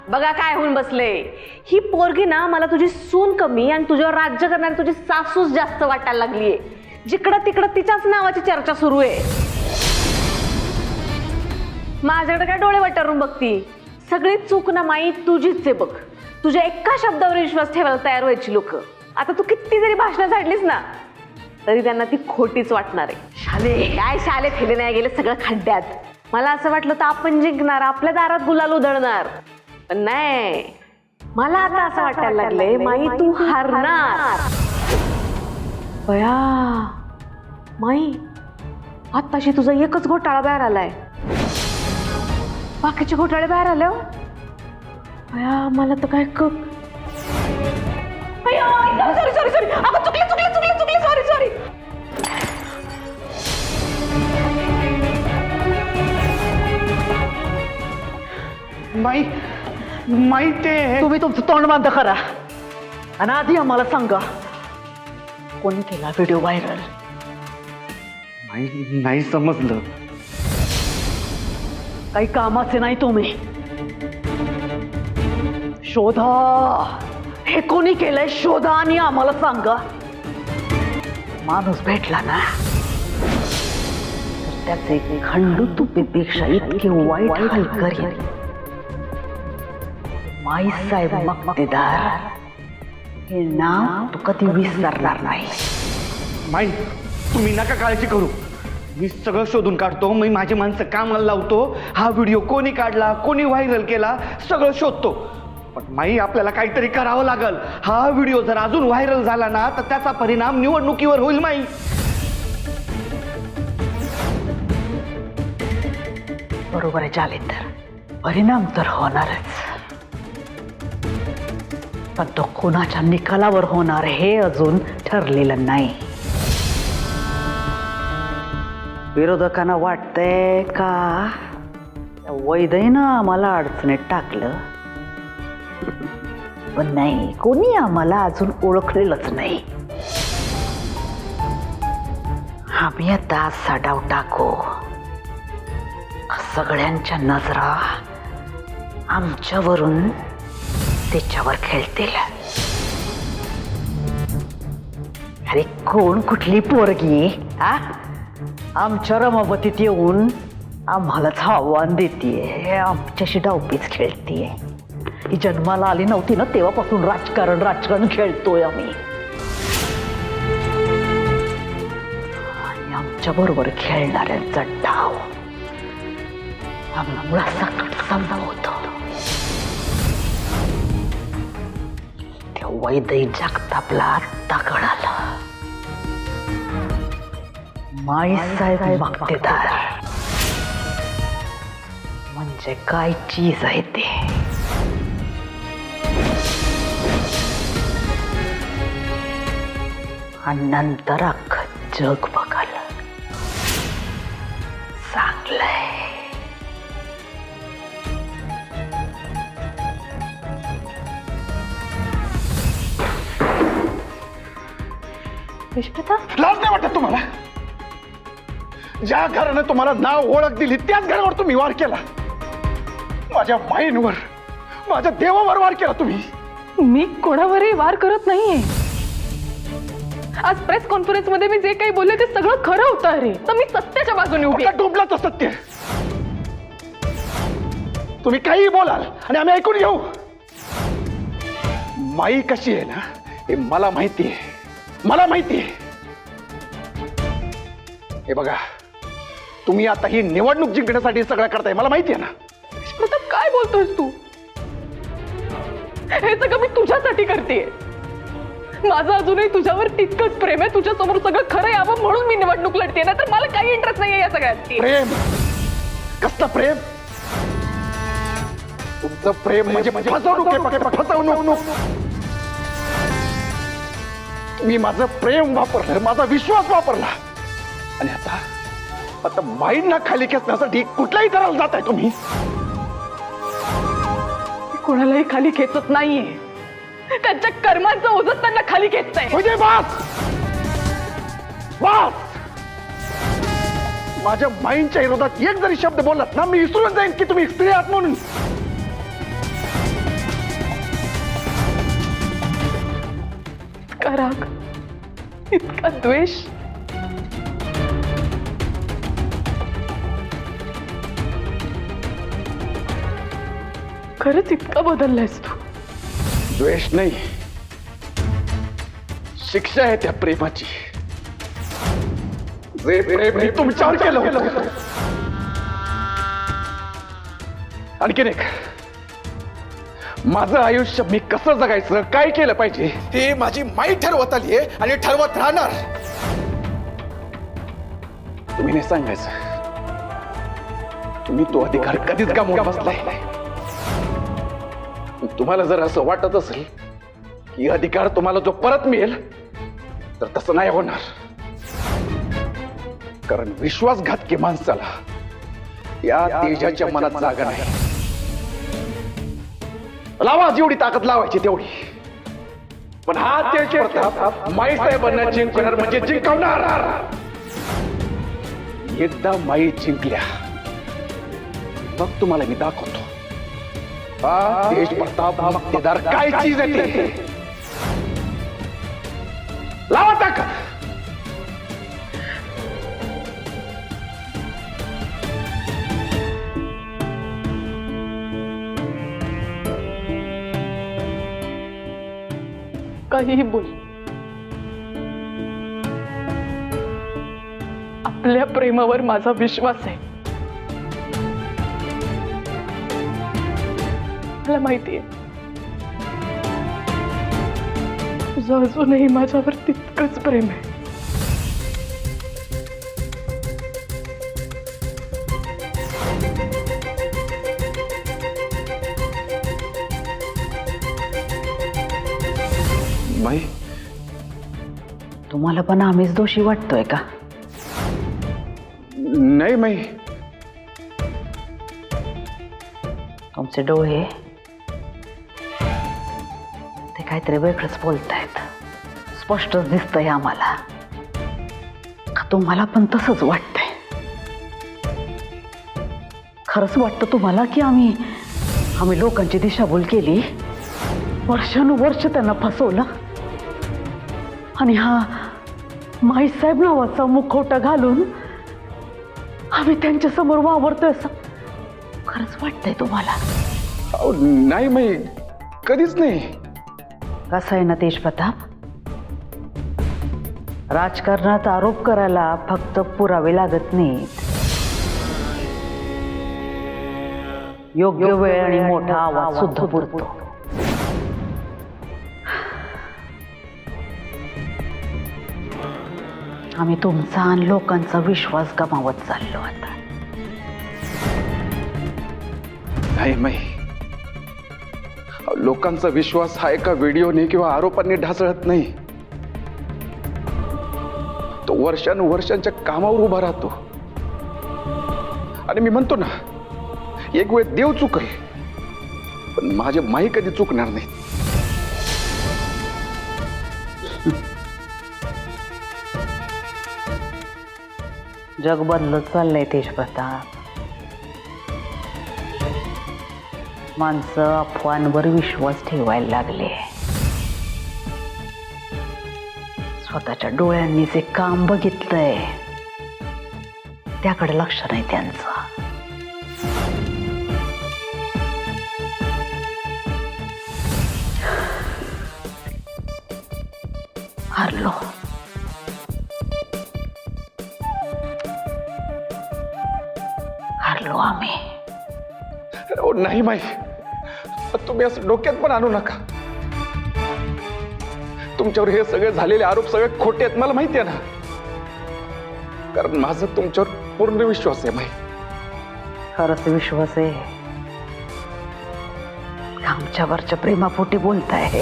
बघा काय होऊन बसले, ही पोरगी ना मला तुझी सून कमी आणि तुझ्यावर राज्य करणारी तुझी सासूच जास्त वाटायला लागलीये. जिकडं तिकडं तिच्याच नावाची चर्चा सुरू आहे. माझ्याकडे काय डोळे वाटारून बघती. सगळी चूक ना माई तुझीच आहे बघ. तुझ्या एका शब्दावर विश्वास ठेवायला तयार व्हायची लोक. आता तू किती जरी भाषणं झाडलीस ना तरी त्यांना ती खोटीच वाटणार आहे. शाले काय शाले फेले नाही गेले सगळं खड्ड्यात. मला असं वाटलं तर आपण जिंकणार, आपल्या दारात गुलाल उधळणार, पण नाही. मला आता असं वाटायला लागलंय माई तू हारणार. बया माई आत्ताशी तुझा एकच घोटाळा बाहेर आलाय, बाकीचे घोटाळे बाहेर आले. बया मला तर काय सॉरी सॉरी सॉरी अगं चुकले चुकले चुकले चुकले सॉरी सॉरी. माई माई ते तुम्ही तुमचं तोंड बंद करा आणि आधी आम्हाला सांगा कोणी केला व्हिडिओ व्हायरल. माई नाही समजलं. काही कामाचे नाही तुम्ही. शोधा, हे कोणी केलंय शोधा आणि आम्हाला सांगा. माणूस भेटला ना तर त्याचे खंडू तुपेपेक्षा इतके वाईट हाल करीन. माई साहेब मक्तेदार हे नाव तू कधी विसरणार नाही. माई तुम्ही नका काळजी करू, मी सगळं शोधून काढतो. मी माझी माणसं कामाला लावतो. हा व्हिडिओ कोणी काढला, कोणी व्हायरल केला, सगळं शोधतो. पण माई आपल्याला काहीतरी करावं लागल. हा व्हिडिओ जर अजून व्हायरल झाला ना तर त्याचा परिणाम निवडणुकीवर होईल. माई बरोबर आहे जालेंदर, परिणाम तर होणारच, पण तो कोणाच्या निकालावर होणार हे अजून ठरलेलं नाही. विरोधकांना वाटतंय का वैदयनं आम्हाला अडचणीत टाकलं, पण नाही, कोणी आम्हाला अजून ओळखलेलंच नाही. आम्ही आता असा डाव टाकू सगळ्यांच्या नजरा आमच्यावरून त्याच्यावर खेळतील. अरे कोण कुठली पोरगी हा आमच्या रमावतीत येऊन आम्हालाच आव्हान देतीये, आमच्याशी डावपीच खेळतीये. ही जन्माला आली नव्हती ना तेव्हापासून राजकारण खेळतोय आम्ही. आणि आमच्या बरोबर खेळणाऱ्यांचा डाव आम्हाला मुळासकट समजावतो. त्या वैदई जगतापला आत्ता कळालं माई साहेब मक्तेदार म्हणजे काय चीज आहे ते. आणि नंतर अख्खं जग बघाल चांगलंय. लाज नाही वाटत तुम्हाला? ज्या घरानं तुम्हाला नाव ओळख दिली त्याच घरावर तुम्ही वार केला. माझ्या माईंवर, माझ्या देवावर वार केला तुम्ही. मी कोणावरही वार करत नाहीये. आज प्रेस कॉन्फरन्स मध्ये मी जे काही बोलले ते सगळं खरं होतं. अरे तर मी सत्याच्या बाजूने उभी आहे. डोबलाच सत्य. तुम्ही काही बोलाल आणि आम्ही ऐकून घेऊ. माई कशी आहे ना हे मला माहिती आहे, मला माहिती आहे. हे बघा, तुम्ही आता ही निवडणूक जिंकण्यासाठी सगळं करताय, मला माहिती आहे ना. मतलब काय बोलतोयस तू? हे सगळं मी तुझ्यासाठी करतेय. माझं अजूनही तुझ्यावर तितकंच प्रेम आहे. तुझ्या समोर सगळं खरं यावं म्हणून मी निवडणूक लढते, ना तर मला काही इंटरेस्ट नाहीये या सगळ्यात. प्रेम? कसलं प्रेम? तुमचं प्रेम म्हणजे फसवणूक आहे, फसवणूक. तुम्ही माझं प्रेम वापरलं, माझा विश्वास वापरला आणि आता माईंना खाली खेचण्यासाठी कुठल्याही करायला जाताय तुम्ही. कोणालाही खाली खेचत नाहीये. त्यांच्या कर्मांचं ओझं त्यांना खाली खेचतंय. म्हणजे बस बस. माझ्या माईंच्या विरोधात एक जरी शब्द बोललात ना मी विसरून जाईन की तुम्ही स्त्री आहात म्हणून. इतका राग, इतका द्वेष. खरंच इतका बदललायस तू. द्वेष नाही, शिक्षा आहे त्या प्रेमाची. जे प्रेम मी तुमच्यावर केलं होतं. आणखीन एक, माझं आयुष्य मी कसं जगायचं, काय केलं पाहिजे ती माझी माई ठरवत आली आहे आणि ठरवत राहणार. तुम्ही नाही सांगायचं. तुम्ही तो अधिकार कधीच गमावून बसलाय. तुम्हाला जर असं वाटत असेल की अधिकार तुम्हाला जो परत मिळेल, तर तसं नाही होणार. कारण विश्वासघातकी माणसाला या तेजाच्या मनात जागा नाही. लावा जेवढी ताकद लावायची तेवढी, पण हा तेज प्रताप माई साहेबांना जिंकणार म्हणजे जिंकवणार. एकदा माई जिंकल्या मग तुम्हाला मी दाखवतो हा तेज प्रताप मक्तेदार काय चीज आहे ते. लावा ताकद. काहीही बोल, आपल्या प्रेमावर माझा विश्वास आहे. मला माहितीये तुझं अजूनही माझ्यावर तितकंच प्रेम आहे. माई, तुम्हाला पण आम्हीच दोषी वाटतोय का? नाही माई, तुमचे डोळे ते काहीतरी वेगळंच बोलतायत. स्पष्टच दिसतंय आम्हाला. का तुम्हाला पण तसंच वाटतंय? खरंच वाटतं तुम्हाला की आम्ही लोकांची दिशाभूल केली, वर्षानुवर्ष त्यांना फसवलं आणि हा माईसाहेब नावाचा मुखवटा घालून आम्ही त्यांच्या समोर वावरतोय असं खरंच वाटतंय तुम्हाला? अहो, नाही माई, कधीच नाही. कसं आहे ना तेज प्रताप, राजकारणात आरोप करायला फक्त पुरावे लागत नाहीत, योग्य वेळ आणि मोठा आवाज सुद्धा पुरतो. आम्ही तुमचा आणि लोकांचा विश्वास गमावत चाललो आता. नाही माई, लोकांचा विश्वास हा एका व्हिडिओने किंवा आरोपांनी ढासळत नाही. तो वर्षानुवर्षांच्या कामावर उभा राहतो. आणि मी म्हणतो ना, एक वेळ देव चुकल, पण माझे माई कधी चुकणार नाही. जग बदलत चाललंय तेज प्रताप. माणसं अफवांवर विश्वास ठेवायला लागले. स्वतःच्या डोळ्यांनी जे काम बघितलंय त्याकडे लक्ष नाही त्यांचं. हरलो. हरलो आम्ही. ओ नाही माई, तुम्ही असं डोक्यात पण आणू नका. तुमच्यावर हे सगळे झालेले आरोप सगळे खोटे आहेत, मला माहिती आहे ना. कारण माझा तुमच्यावर पूर्ण विश्वास आहे माई. खरंच विश्वास आहे. आमच्यावरच्या प्रेमापोटी बोलताय.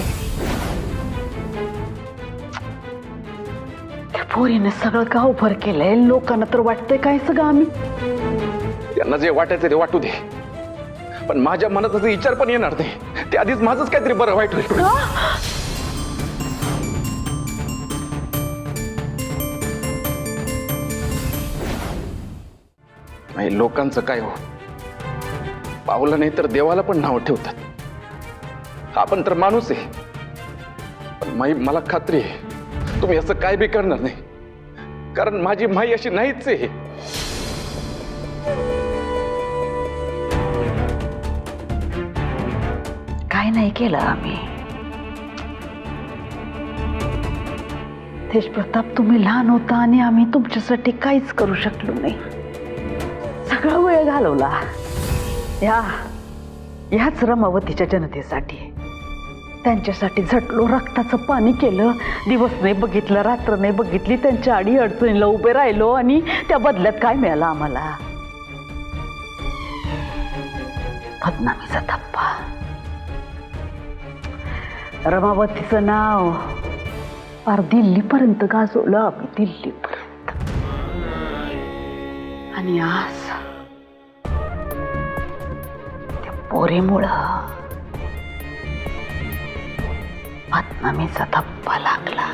त्या पोरीने सगळं गाव भर केलंय. लोकांना तर वाटतंय काय सगळं आम्ही. त्यांना जे वाटायचं ते वाटू दे, पण माझ्या मनात असं विचार पण येणार नाही. ते आधीच माझंच काहीतरी बरं वाईट होईल. नाही, लोकांचं काय हो, पावलं नाही तर देवाला पण नाव ठेवतात. आपण तर माणूस आहे, पण माई मला खात्री आहे तुम्ही असं काय बी करणार नाही, कारण माझी माई अशी नाहीच आहे. काय नाही केलं आम्ही. तेज प्रताप, तुम्ही लहान होता आणि आम्ही तुमच्यासाठी काहीच करू शकलो नाही. सगळा वेळ घालवला ह्याच रमावतीच्या जनतेसाठी. त्यांच्यासाठी झटलो, रक्ताचं पाणी केलं, दिवस नाही बघितलं, रात्र नाही बघितली, त्यांच्या आडी अडचणीला उभे राहिलो आणि त्या बदल्यात काय मिळालं आम्हाला? बदनामीचा धप्पा. रमावतीचं नाव फार दिल्लीपर्यंत गाजवलं आम्ही, दिल्लीपर्यंत. आणि आज त्या पोरीमुळं बदनामीचा धप्पा लागला.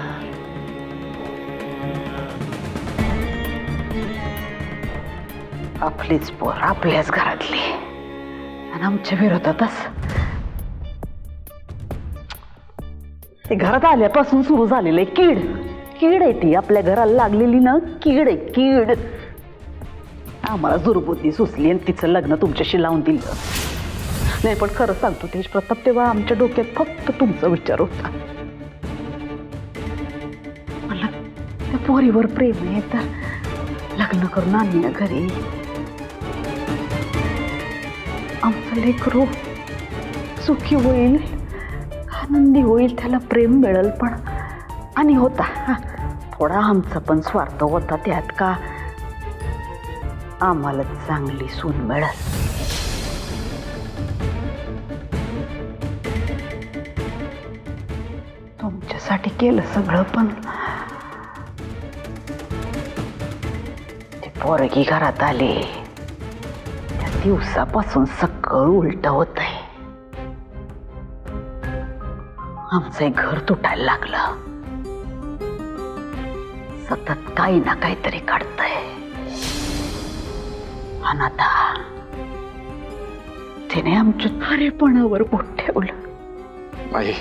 आपलीच पोर, आपल्याच घरातली, आणि आमच्या विरोधातच. ते घरात आल्यापासून सुरू झालेलं आहे कीड आहे ती. आपल्या घराला लागलेली ना कीड आहे, कीड. आम्हाला दुर्बुद्धी सुचली आणि तिचं लग्न तुमच्याशी लावून दिलं. नाही पण खरं सांगतो तेज प्रताप, तेव्हा आमच्या डोक्यात फक्त तुमचा विचार होता. मला त्या पोरीवर प्रेम आहे तर लग्न करून आणणं घरी. आमचं लेकरू सुखी होईल, आनंदी होईल, त्याला प्रेम मिळेल. पण आणि होता थोडा आमचा पण स्वार्थ होता त्यात, का आम्हाला चांगली सून मिळेल. तुमच्यासाठी केलं सगळं, पण ती पोरगी घरात आली त्या दिवसापासून सगळं उलट होत आहे. आमचं घर तुटायला लागलं. सतत काही ना काहीतरी काढतंय. आणि आता तिने आमच्या थारेपणावर बोट ठेवलं. माई,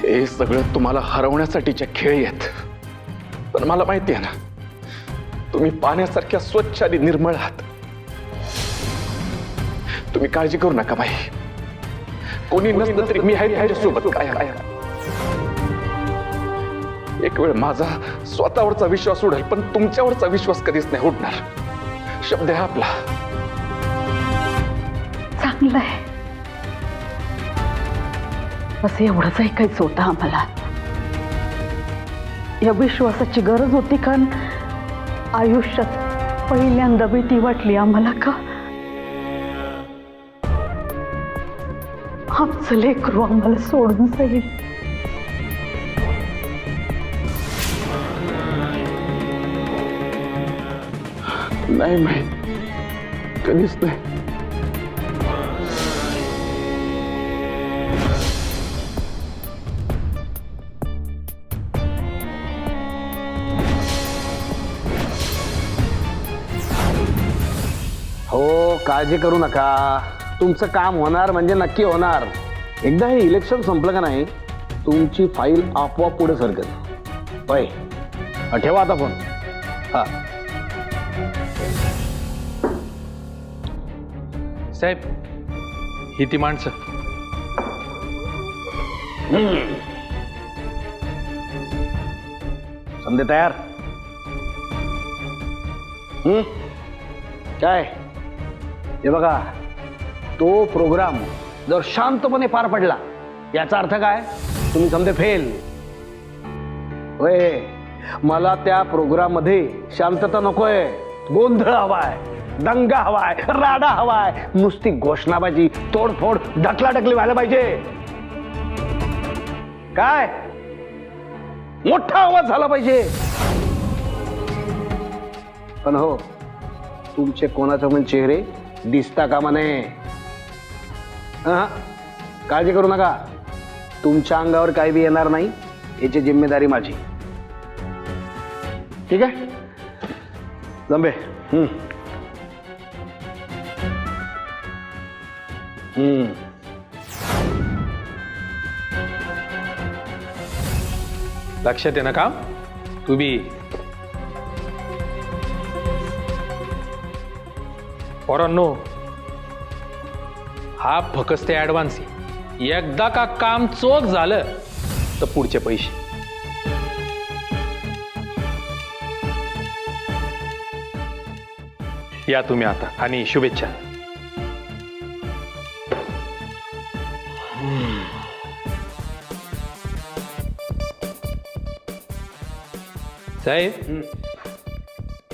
हे सगळं तुम्हाला हरवण्यासाठीच्या खेळी आहेत. पण मला माहिती आहे ना, तुम्ही पाण्यासारख्या स्वच्छ आणि निर्मळ आहात. तुम्ही काळजी करू नका बाई. कोणी नसलं तरी मी आहे त्याच्यासोबत. काय एक वेळ माझा स्वतःवरचा विश्वास उडेल, पण तुमच्यावरचा विश्वास कधीच नाही उडणार. शब्द आहे आपला. चांगलं आहे. असं एवढंच ऐकायचं होतं आम्हाला. या विश्वासाची गरज होती, कारण आयुष्यात पहिल्यांदा भीती वाटली आम्हाला का आमचं लेकरू आम्हाला सोडून जाईल. नाही माहित, कधीच नाही. हो, काळजी करू नका. तुमचं काम होणार म्हणजे नक्की होणार. एकदा हे इलेक्शन संपलं का नाही, तुमची फाईल आपोआप पुढे सरकेल. होय, ठेवा आता फोन. हा साहेब, ही ती माणसं. समजे तयार? काय हे बघा, तो प्रोग्राम जर शांतपणे पार पडला याचा अर्थ काय? तुम्ही समजे फेल. होय, मला त्या प्रोग्राम मध्ये शांतता नकोय. गोंधळ हवाय, दंगा हवाय, राडा हवाय. नुसती घोषणाबाजी, तोडफोड, ढकलाढकली व्हायला पाहिजे. काय मोठा आवाज झाला पाहिजे. पण हो, तुमचे कोणाचे पण चेहरे दिसता कामा नये. काळजी करू नका. तुमच्या अंगावर काही बी येणार नाही याची जिम्मेदारी माझी. ठीक आहे जंबे? लक्षात आहे ना काम? तू बी पोरांनो, हा फक्त ऍडव्हान्स आहे. एकदा का काम चोख झालं तर पुढचे पैसे. या तुम्ही आता आणि शुभेच्छा. साहेब,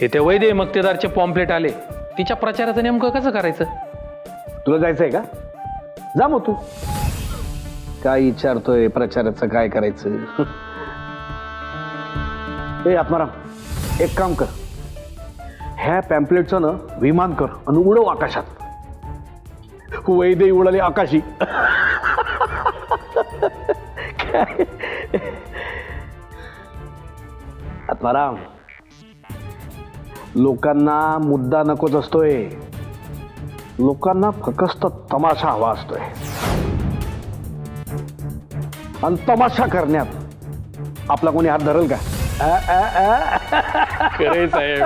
हे ते वैद्य मक्तेदारचे पॉम्पलेट आले, तिच्या प्रचाराचं नेमकं कसं करायचं? तुला जायचंय का? जा मग तू. काय विचारतोय प्रचाराचं काय करायचं? ए आत्माराम, एक काम कर, ह्या पॅम्पलेटचं ना विमान कर आणि उडव आकाशात. वैद्य उडाले आकाशी. आत्माराम, लोकांना मुद्दा नकोच असतोय, लोकांना फक्त तमाशा हवा असतोय. आणि तमाशा करण्यात आपला कोणी हात धरेल का? खरे साहेब.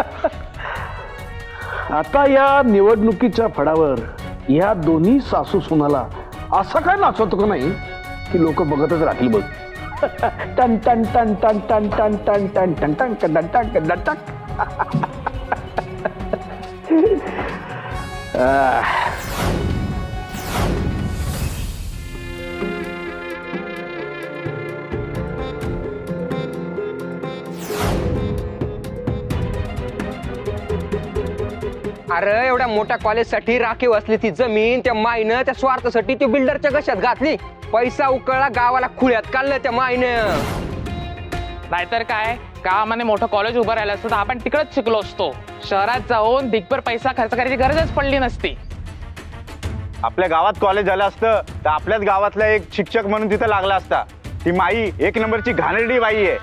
आता या निवडणुकीच्या फडावर या दोन्ही सासू सुनाला असं काय नाचवतो का नाही की लोक बघतच राहतील बघ. टन टन टन टन टन टन टन टन टन टन टन टन टन टन. अरे एवढ्या मोठ्या कॉलेजसाठी राखीव असली ती जमीन त्या माईनं त्या स्वार्थासाठी ती बिल्डरच्या घशात घातली. पैसा उकळला, गावाला खुळ्यात काढलं त्या माईनं. नाहीतर काय, गावामध्ये मोठं कॉलेज उभं राहिलं असतं तर आपण तिकडेच शिकलो असतो. शहरात जाऊन दिग्भर पैसा खर्च करायची गरजच पडली नसती. आपल्या गावात कॉलेज झालं असतं तर आपल्याच गावातला एक शिक्षक म्हणून तिथं लागला असता. ती माई एक नंबरची घाणेरडी बाई आहे.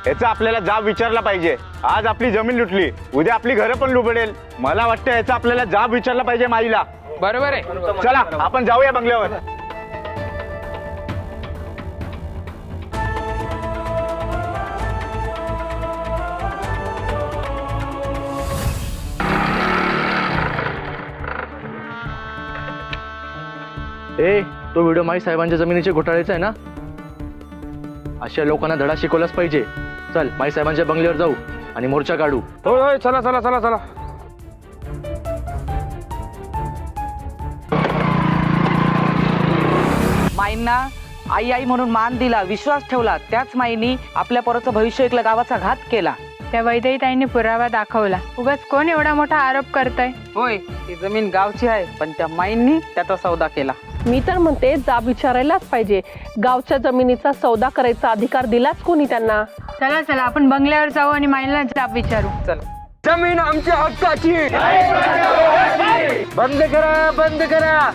याचा आपल्याला जाब विचारला पाहिजे. आज आपली जमीन लुटली, उद्या आपली घरं पण लुबडेल. मला वाटतं याचा आपल्याला जाब विचारला पाहिजे माईला. बरोबर आहे. चला आपण जाऊया बंगल्यावर. ए, तो व्हिडिओ माई साहेबांच्या जमिनीच्या घोटाळ्याचा आहे ना? अशा लोकांना धडा शिकवलाच पाहिजे. चल माई साहेबांच्या बंगल्यावर जाऊ आणि मोर्चा काढू. होय, चला चला चला चला. माईंना आई आई म्हणून मान दिला, विश्वास ठेवला, त्याच माईनी आपल्या पोराचं भविष्य ऐकलं, गावाचा घात केला. त्या वैद्यताईंनी पुरावा दाखवला. उगाच कोण एवढा मोठा आरोप करताय? होय, ती जमीन गावची आहे, पण त्या माईंनी त्याचा सौदा केला. मी तर म्हणते जाब विचारायलाच पाहिजे. गावच्या जमिनीचा सौदा करायचा अधिकार दिलाच कोणी त्यांना? चला चला आपण बंगल्यावर जाऊ आणि माईला जाब विचारू. चला. जमीन आमच्या हक्काची. बंद करा, बंद करा.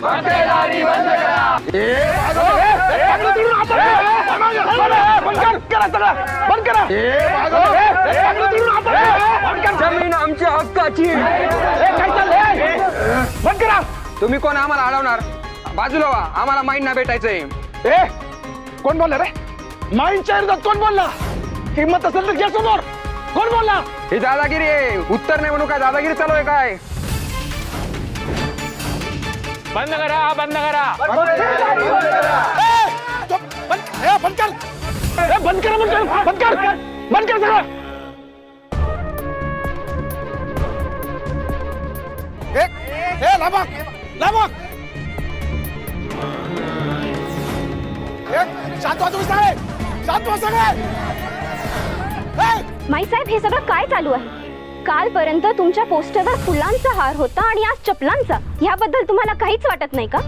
जमीन आमच्या हक्काची. बंद करा. तुम्ही कोण आम्हाला अडवणार? बाजूला व्हा, आम्हाला माईंना भेटायचंय. ए, कोण बोलला रे? माईंच्या विरोधात कोण बोलला? हिम्मत असेल तर घ्या समोर. कोण बोलला? ही दादागिरी आहे. उत्तर नाही म्हणून काय दादागिरी चालू आहे काय? बंद करा, बंद करा. बंद कर. बंद करा, बंद कर, बंद कर सगळं. शांत व्हा तुम्ही सगळे. शांत व्हा सगळे. माईसाहेब, हे सगळं काय चालू आहे? कालपर्यंत तुमच्या पोस्टरवर फुलांचा हार होता आणि आज चपलांचा. याबद्दल तुम्हाला काहीच वाटत नाही का?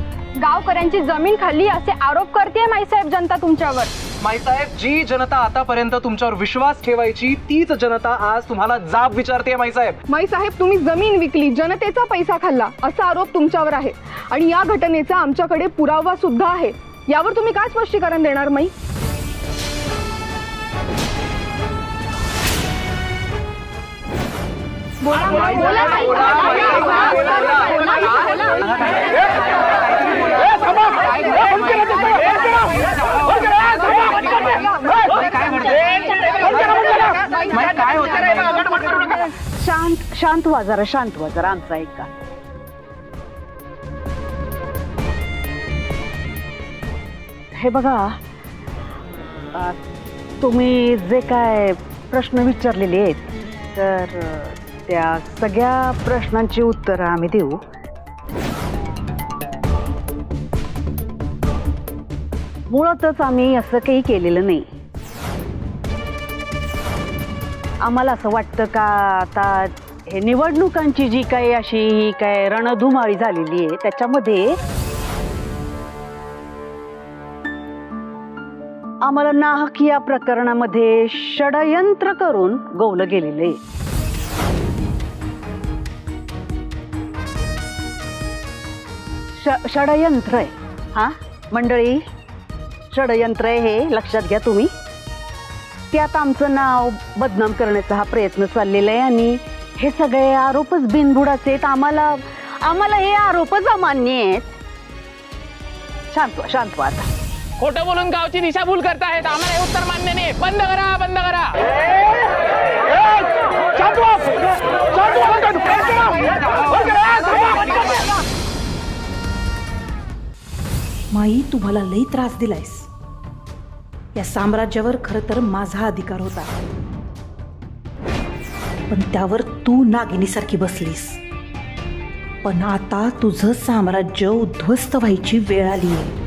गावकऱ्यांची जमीन खाल्ली असे आरोप करते माईसाहेब जनता तुमच्यावर. माईसाहेब, जी जनता आतापर्यंत तुमच्यावर विश्वास ठेवायची तीच जनता आज तुम्हाला जाब विचारते. माईसाहेब, तुम्ही जमीन विकली, जनतेचा पैसा खाल्ला असा आरोप तुमच्यावर आहे आणि या घटनेचा आमच्याकडे पुरावा सुद्धा आहे. यावर तुम्ही काय स्पष्टीकरण देणार माई? काय म्हणते? शांत व्हा जरा आमचा ऐका. हे बघा, तुम्ही जे काय प्रश्न विचारलेले आहेत तर त्या सगळ्या प्रश्नांची उत्तरं आम्ही देऊ. मुळातच आम्ही असं काही केलेलं नाही. आम्हाला असं वाटतं का आता हे निवडणुकांची जी काही अशी ही काय रणधुमाळी झालेली आहे त्याच्यामध्ये आम्हाला नाहक या प्रकरणामध्ये षडयंत्र करून गौलं गेलेलं आहे. षडयंत्र आहे हा मंडळी, षडयंत्र आहे हे लक्षात घ्या तुम्ही. त्यात आमचं नाव बदनाम करण्याचा हा प्रयत्न चाललेला आहे आणि हे सगळे आरोपच बिनबुडाचे आहेत. आम्हाला हे आरोपच अमान्य आहेत. शांत व्हा आता. खोटं बोलून गावची दिशाभूल करतायत. आम्हाला हे उत्तर मान्य नाही. बंद करा. माई, तुम्हाला लई त्रास दिलायस. या साम्राज्यावर खरं तर माझा अधिकार होता, पण त्यावर तू नागिनीसारखी बसलीस. पण आता तुझं साम्राज्य उद्ध्वस्त व्हायची वेळ आली आहे.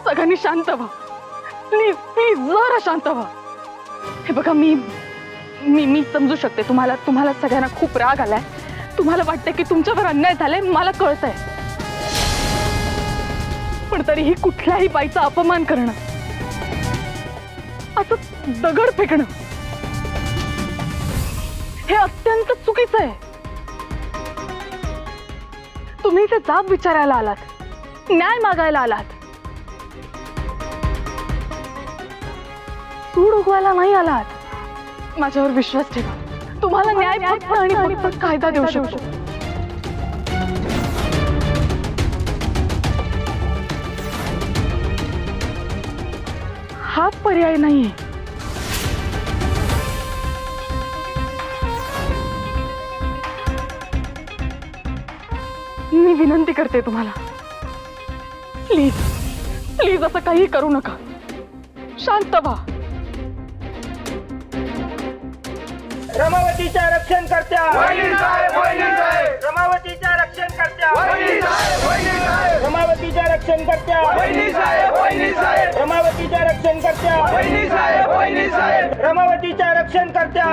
सगळ्यांनी शांत व्हा प्लीज, जरा शांत व्हा. हे बघा, मी समजू शकते तुम्हाला सगळ्यांना खूप राग आलाय. तुम्हाला वाटतंय की तुमच्यावर अन्याय झालाय, मला कळतंय. पण तरीही कुठल्याही बाईचा अपमान करणं, असं दगड फेकणं हे अत्यंत चुकीचं आहे. तुम्ही ते जाब विचारायला आलात, न्याय मागायला आलात, सूड उगवायला नाही आलात. माझ्यावर विश्वास ठेवा. तुम्हाला न्याय फक्त आणि फक्त कायदा देऊ शकतो. हा पर्याय नाहीये. मी विनंती करते तुम्हाला, प्लीज असं काही करू नका. शांत व्हा. रमावतीच्या रक्षण करत्या, रमावतीच्या रक्षण करत्या, रमावतीच्या रक्षण करत्या, रमावतीच्या रक्षण करत्या, रमावतीच्या रक्षण करत्या.